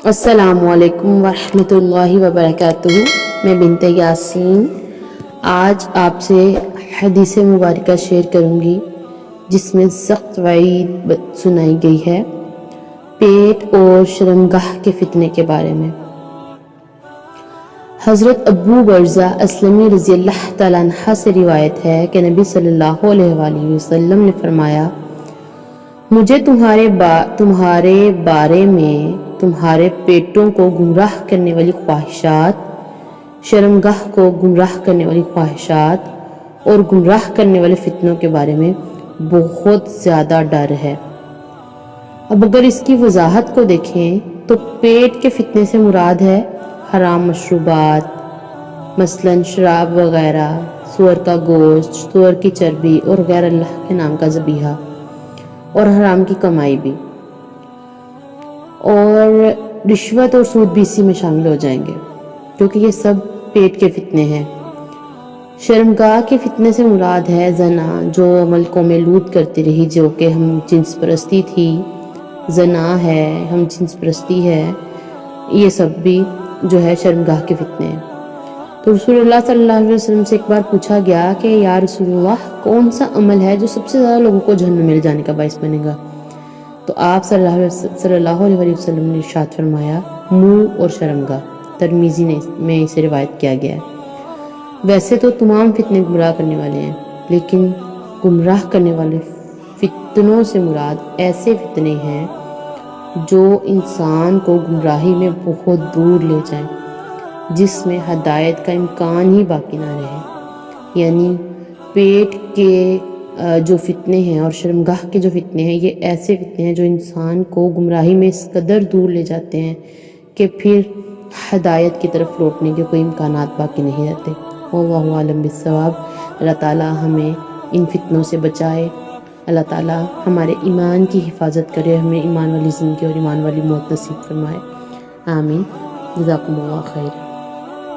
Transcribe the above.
السلام علیکم ورحمۃ اللہ وبرکاتہ۔ میں بنت یاسین آج آپ سے حدیث مبارکہ شیئر کروں گی جس میں سخت وعید سنائی گئی ہے پیٹ اور شرمگاہ کے فتنے کے بارے میں۔ حضرت ابو برزہ اسلمی رضی اللہ تعالیٰ عنہ سے روایت ہے کہ نبی صلی اللہ علیہ وآلہ وسلم نے فرمایا، مجھے تمہارے بارے میں تمہارے پیٹوں کو گمراہ کرنے والی خواہشات، شرمگاہ کو گمراہ کرنے والی خواہشات اور گمراہ کرنے والے فتنوں کے بارے میں بہت زیادہ ڈر ہے۔ اب اگر اس کی وضاحت کو دیکھیں تو پیٹ کے فتنے سے مراد ہے حرام مشروبات، مثلاً شراب وغیرہ، سور کا گوشت، سور کی چربی اور غیر اللہ کے نام کا ذبیحہ، اور حرام کی کمائی بھی، اور رشوت اور سود بھی اسی میں شامل ہو جائیں گے کیونکہ یہ سب پیٹ کے فتنے ہیں۔ شرمگاہ کے فتنے سے مراد ہے زنا، جو عمل قوم لوط کرتی رہی، جو کہ ہم جنس پرستی تھی، زنا ہے، ہم جنس پرستی ہے، یہ سب بھی جو ہے شرمگاہ کے فتنے ہیں۔ تو رسول اللہ صلی اللہ علیہ وسلم سے ایک بار پوچھا گیا کہ یا رسول اللہ، کون سا عمل ہے جو سب سے زیادہ لوگوں کو جہنم میں لے جانے کا باعث بنے گا؟ تو آپ صلی اللہ علیہ وسلم نے ارشاد فرمایا، منہ اور شرمگاہ۔ ترمذی میں اسے روایت کیا گیا ہے۔ ویسے تو تمام فتنے گمراہ کرنے والے ہیں، لیکن گمراہ کرنے والے فتنوں سے مراد ایسے فتنے ہیں جو انسان کو گمراہی میں بہت دور لے جائیں، جس میں ہدایت کا امکان ہی باقی نہ رہے۔ یعنی پیٹ کے جو فتنے ہیں اور شرمگاہ کے جو فتنے ہیں، یہ ایسے فتنے ہیں جو انسان کو گمراہی میں اس قدر دور لے جاتے ہیں کہ پھر ہدایت کی طرف لوٹنے کے کوئی امکانات باقی نہیں رہتے۔ واللہ اعلم بالصواب۔ اللہ تعالیٰ ہمیں ان فتنوں سے بچائے، اللہ تعالیٰ ہمارے ایمان کی حفاظت کرے، ہمیں ایمان والی زندگی اور ایمان والی موت نصیب فرمائے، آمین۔ جزاکم اللہ خیر۔